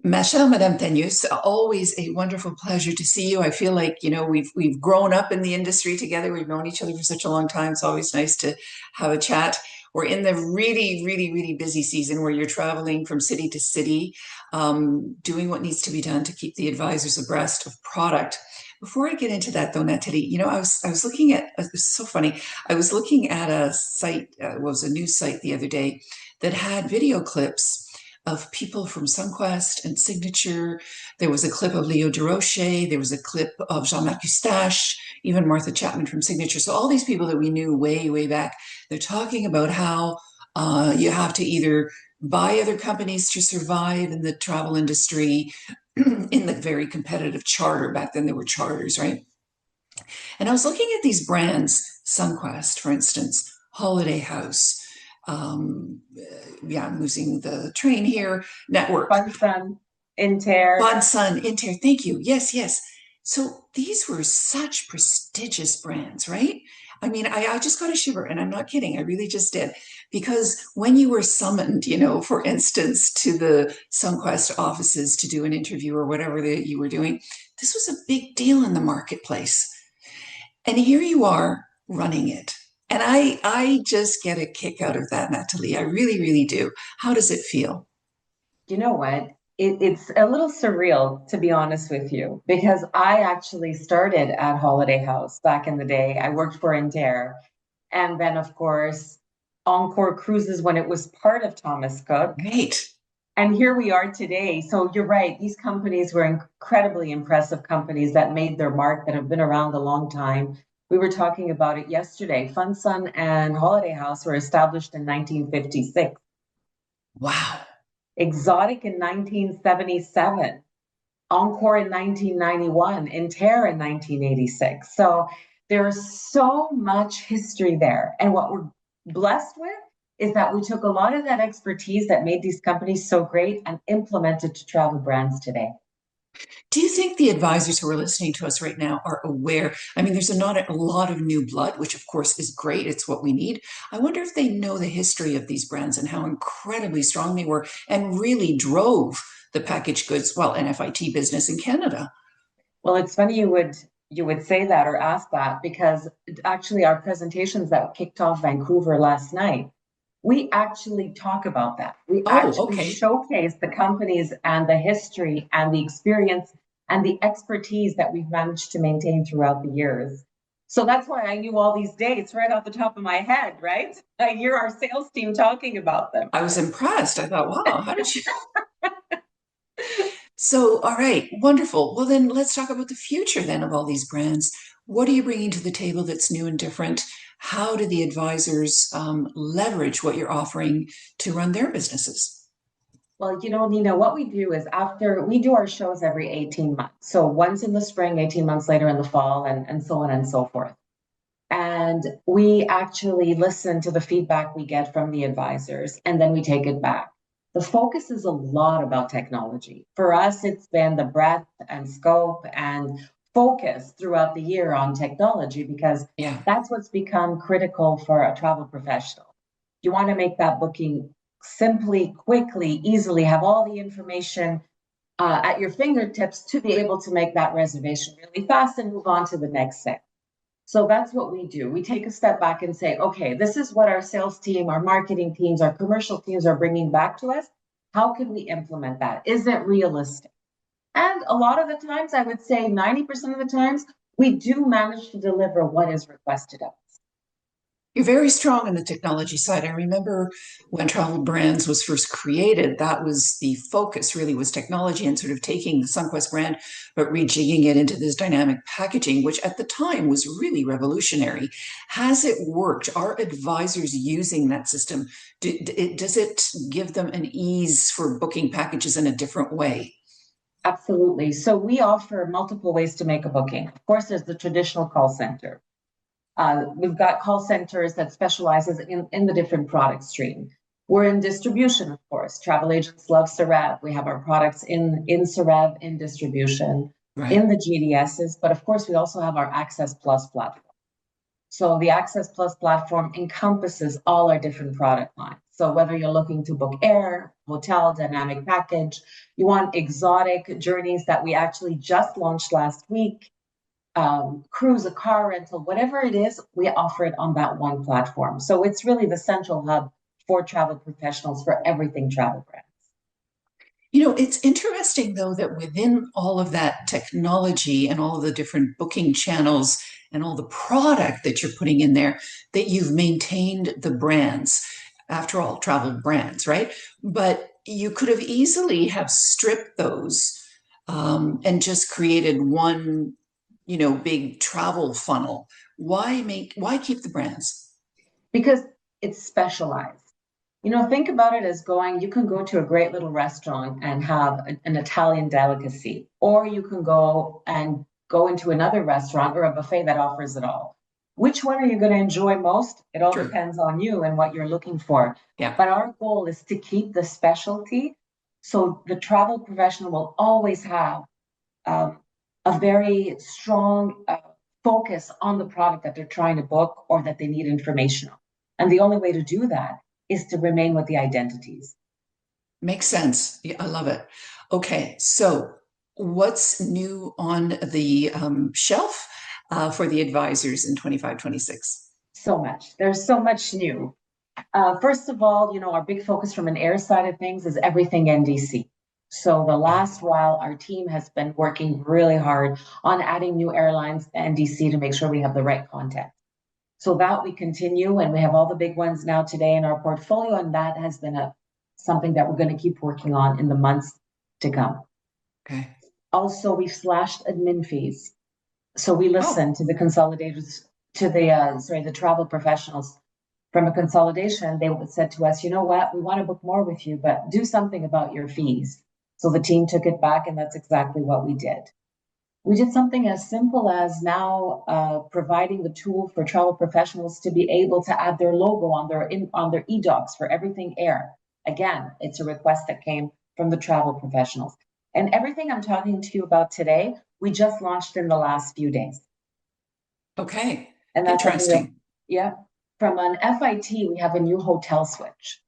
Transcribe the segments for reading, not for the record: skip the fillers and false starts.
Ma chère Madame Tanious, always a wonderful pleasure to see you. I feel like, we've grown up in the industry together. We've known each other for such a long time. It's always nice to have a chat. We're in the really, really, really busy season where you're traveling from city to city, doing what needs to be done to keep the advisors abreast of product. Before I get into that, though, Natalie, I was looking at, it was so funny. I was looking at a site, was a news site the other day that had video clips of people from Sunquest and Signature. There was a clip of Leo DeRoche. There was a clip of Jean-Marc Eustache, even Martha Chapman from Signature. So all these people that we knew way, way back, they're talking about how you have to either buy other companies to survive in the travel industry in the very competitive charter. Back then there were charters, right? And I was looking at these brands, Sunquest, for instance, Holiday House. Yeah, I'm losing the train here. Network, Fun Sun, Inter. Bon Sun, Inter. Thank you. Yes, yes. So these were such prestigious brands, right? I mean, I just got a shiver, and I'm not kidding. I really just did. Because when you were summoned, for instance, to the Sunquest offices to do an interview or whatever that you were doing, this was a big deal in the marketplace. And here you are running it. And I just get a kick out of that, Natalie. I really, really do. How does it feel? You know what? It's a little surreal, to be honest with you, because I actually started at Holiday House back in the day. I worked for Inter. And then, of course, Encore Cruises when it was part of Thomas Cook. Right. And here we are today. So you're right. These companies were incredibly impressive companies that made their mark, that have been around a long time. We were talking about it yesterday. Fun Sun and Holiday House were established in 1956. Wow. Exotic in 1977, Encore in 1991, Inter in 1986. So there's so much history there. And what we're blessed with is that we took a lot of that expertise that made these companies so great and implemented to TravelBrands today. Do you think the advisors who are listening to us right now are aware? I mean, there's not a lot of new blood, which of course is great. It's what we need. I wonder if they know the history of these brands and how incredibly strong they were and really drove the packaged goods, well, NFIT business in Canada. Well, it's funny you would say that or ask that because actually our presentations that kicked off Vancouver last night, we actually talk about that. We Oh, actually okay. showcase the companies and the history and the experience and the expertise that we've managed to maintain throughout the years. So that's why I knew all these dates right off the top of my head, right? I hear our sales team talking about them. I was impressed. I thought, wow, how did you? So, all right, wonderful. Well, then let's talk about the future then of all these brands. What are you bringing to the table that's new and different? How do the advisors leverage what you're offering to run their businesses? Well, Nina, what we do is after we do our shows every 18 months. So once in the spring, 18 months later in the fall, and so on and so forth. And we actually listen to the feedback we get from the advisors and then we take it back. The focus is a lot about technology. For us, it's been the breadth and scope and focus throughout the year on technology because Yeah. that's what's become critical for a travel professional. You want to make that booking simply, quickly, easily, have all the information at your fingertips to be able to make that reservation really fast and move on to the next set. So that's what we do. We take a step back and say, okay, this is what our sales team, our marketing teams, our commercial teams are bringing back to us. How can we implement that? Is it realistic? And a lot of the times, I would say 90% of the times, we do manage to deliver what is requested of us. You're very strong in the technology side. I remember when TravelBrands was first created, that was the focus really was technology and sort of taking the Sunquest brand, but rejigging it into this dynamic packaging, which at the time was really revolutionary. Has it worked? Are advisors using that system? Does it give them an ease for booking packages in a different way? Absolutely. So we offer multiple ways to make a booking. Of course, there's the traditional call center. We've got call centers that specializes in the different product stream. We're in distribution, of course. Travel agents love Sarev. We have our products in Sarev, in distribution, Right. in the GDSs, but of course, we also have our Access Plus platform. So the Access Plus platform encompasses all our different product lines. So whether you're looking to book air, hotel, dynamic package, you want exotic journeys that we actually just launched last week, cruise, a car rental, whatever it is, we offer it on that one platform. So it's really the central hub for travel professionals for everything travel brands. It's interesting though that within all of that technology and all of the different booking channels and all the product that you're putting in there, that you've maintained the brands. After all, travel brands, right? But you could have easily have stripped those and just created one, big travel funnel. Why keep the brands? Because it's specialized. Think about it as you can go to a great little restaurant and have an Italian delicacy, or you can go into another restaurant or a buffet that offers it all. Which one are you going to enjoy most? It all True. depends on you and what you're looking for. Yeah. But our goal is to keep the specialty. So the travel professional will always have um, a very strong focus on the product that they're trying to book or that they need information on. And the only way to do that is to remain with the identities. Makes sense. Yeah, I love it. Okay, so what's new on the shelf for the advisors in 25, 26? So much. There's so much new. First of all, our big focus from an air side of things is everything NDC. So the last while, our team has been working really hard on adding new airlines to NDC to make sure we have the right content. So that we continue, and we have all the big ones now today in our portfolio, and that has been something that we're going to keep working on in the months to come. Okay. Also, we've slashed admin fees. So we Oh, listen to the consolidators, to the travel professionals from a consolidation. They said to us, you know what, we want to book more with you, but do something about your fees. So the team took it back, and that's exactly what we did. We did something as simple as now providing the tool for travel professionals to be able to add their logo on their e-docs for everything air. Again, it's a request that came from the travel professionals. And everything I'm talking to you about today, we just launched in the last few days. okay. And that's something that, Interesting. yeah, from an FIT, we have a new hotel switch.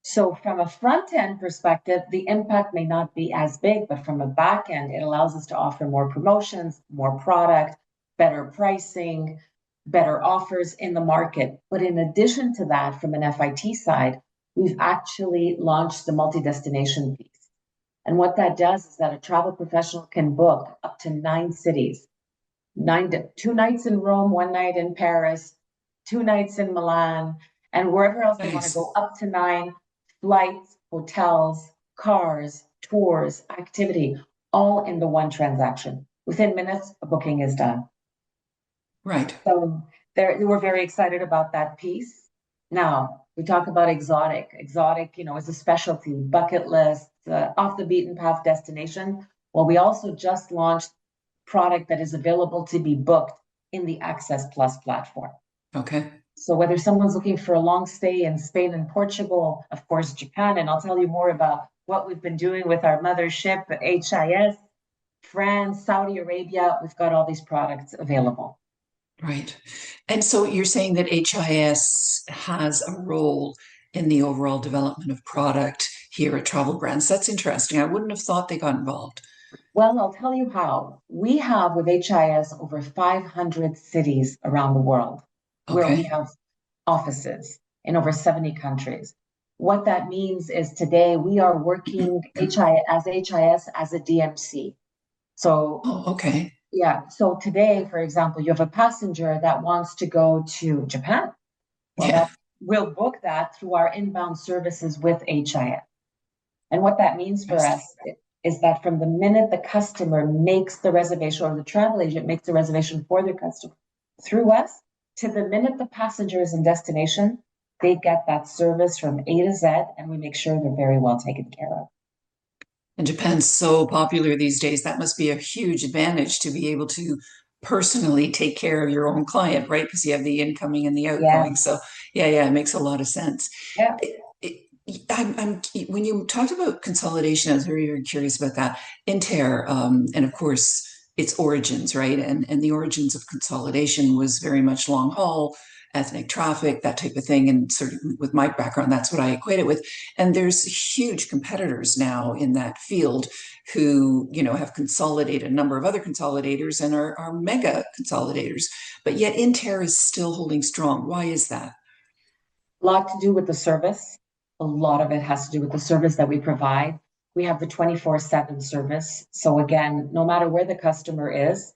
So from a front end perspective, the impact may not be as big, but from a back end, it allows us to offer more promotions, more product, better pricing, better offers in the market. But in addition to that, from an FIT side, we've actually launched the multi-destination piece. And what that does is that a travel professional can book up to 9 cities, 2 nights in Rome, 1 night in Paris, 2 nights in Milan, and wherever else they want to Nice. go, up to 9 flights, hotels, cars, tours, activity, all in the one transaction. Within minutes, a booking is done. Right. So we're very excited about that piece. Now, we talk about exotic. Exotic, is a specialty, bucket list, off the beaten path destination. Well, we also just launched product that is available to be booked in the Access Plus platform. Okay. So whether someone's looking for a long stay in Spain and Portugal, of course, Japan, and I'll tell you more about what we've been doing with our mothership, HIS, France, Saudi Arabia, we've got all these products available. Right. And so you're saying that HIS has a role in the overall development of product here at Travel Brands. That's interesting. I wouldn't have thought they got involved. Well, I'll tell you how. We have with HIS over 500 cities around the world where we Okay. have offices in over 70 countries. What that means is today we are working HIS as a DMC. So, Oh, okay. yeah. So today, for example, you have a passenger that wants to go to Japan. Well, Yeah. we'll book that through our inbound services with HIS. And what that means for Interesting. us is that from the minute the customer makes the reservation or the travel agent makes the reservation for their customer through us, to the minute the passenger is in destination, they get that service from A to Z, and we make sure they're very well taken care of. And Japan's so popular these days. That must be a huge advantage to be able to personally take care of your own client, right? Because you have the incoming and the outgoing. Yes. So, yeah, it makes a lot of sense. Yeah. When you talked about consolidation, I was very, very curious about that. Inter, and of course, its origins, right? And the origins of consolidation was very much long haul, ethnic traffic, that type of thing. And sort of with my background, that's what I equate it with. And there's huge competitors now in that field who, have consolidated a number of other consolidators and are mega consolidators. But yet Inter is still holding strong. Why is that? A lot to do with the service. A lot of it has to do with the service that we provide. We have the 24/7 service. So again, no matter where the customer is,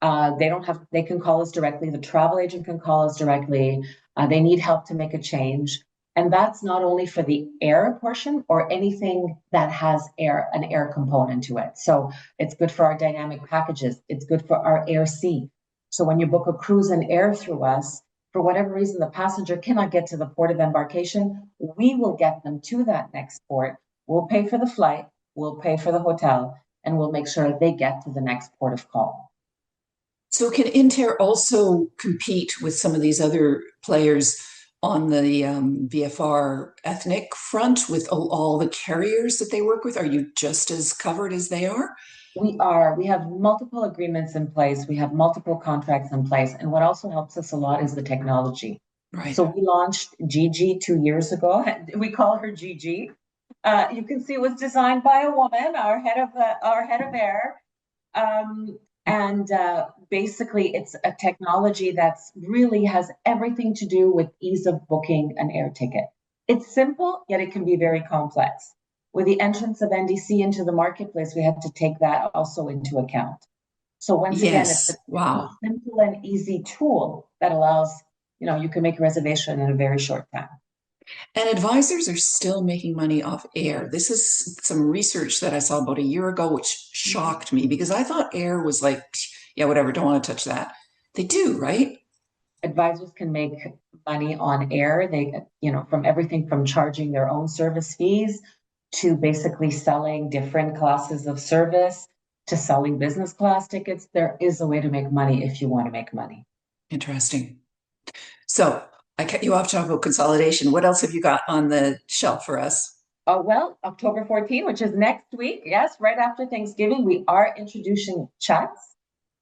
they can call us directly. The travel agent can call us directly. They need help to make a change. And that's not only for the air portion or anything that has an air component to it. So it's good for our dynamic packages. It's good for our air sea. So when you book a cruise and air through us, for whatever reason, the passenger cannot get to the port of embarkation, we will get them to that next port. We'll pay for the flight, we'll pay for the hotel, and we'll make sure they get to the next port of call. So can Inter also compete with some of these other players on the VFR ethnic front with all the carriers that they work with? Are you just as covered as they are? We are. We have multiple agreements in place. We have multiple contracts in place. And what also helps us a lot is the technology. Right. So we launched Gigi 2 years ago. We call her Gigi. You can see it was designed by a woman, our head of air. And basically, it's a technology that's really has everything to do with ease of booking an air ticket. It's simple, yet it can be very complex. With the entrance of NDC into the marketplace, we had to take that also into account. So once again, it's Yes. a Wow. simple and easy tool that allows, you can make a reservation in a very short time. And advisors are still making money off air. This is some research that I saw about a year ago, which shocked me because I thought air was like, yeah, whatever, don't want to touch that. They do, right? Advisors can make money on air. They, from everything from charging their own service fees to basically selling different classes of service to selling business class tickets. There is a way to make money if you want to make money. Interesting. So I cut you off talking about consolidation. What else have you got on the shelf for us? Oh, well, October 14, which is next week. Yes, right after Thanksgiving, we are introducing chats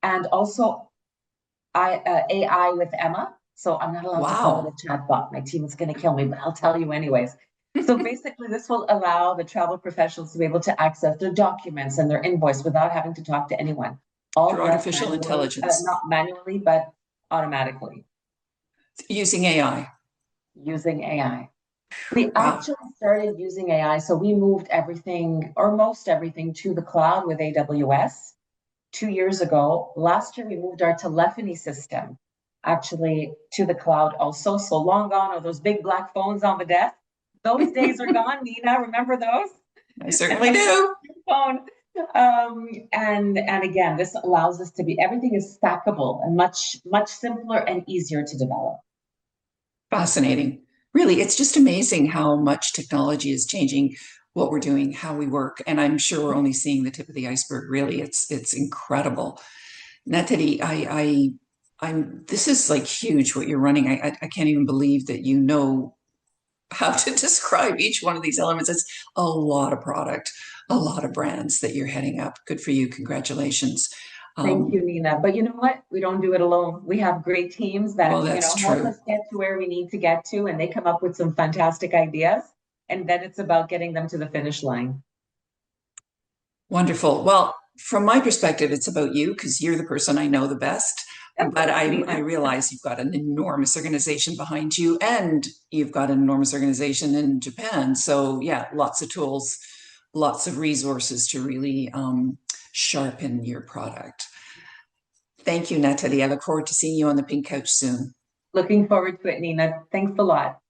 and also AI with Emma. So I'm not allowed to call it Wow. a chatbot. My team is going to kill me, but I'll tell you anyways. So basically, this will allow the travel professionals to be able to access their documents and their invoice without having to talk to anyone. All Through done artificial manually, intelligence not manually, but automatically using AI. using AI. We Wow. actually started using AI. So we moved everything or most everything to the cloud with AWS 2 years ago. Last year, we moved our telephony system actually to the cloud also. So long gone are those big black phones on the desk. Those days are gone, Nina. Remember those? I certainly do. Phone. And again, this allows us to be everything is stackable and much simpler and easier to develop. Fascinating. Really, it's just amazing how much technology is changing what we're doing, how we work. And I'm sure we're only seeing the tip of the iceberg. Really, it's incredible. Natalie, I'm this is like huge what you're running. I can't even believe that you know how to describe each one of these elements. It's a lot of product, a lot of brands that you're heading up. Good for you. Congratulations. Thank Um, you, Nina. But you know what? We don't do it alone. We have great teams well, that, that's help true. us get to where we need to get to, and they come up with some fantastic ideas. And then it's about getting them to the finish line. Wonderful. Well, from my perspective, it's about you because you're the person I know the best. Oh, But thanks, I Nina. realize you've got an enormous organization behind you and you've got an enormous organization in Japan. So, yeah, lots of tools, lots of resources to really sharpen your product. Thank you, Natalie. I look forward to seeing you on the pink couch soon. Looking forward to it, Nina. Thanks a lot.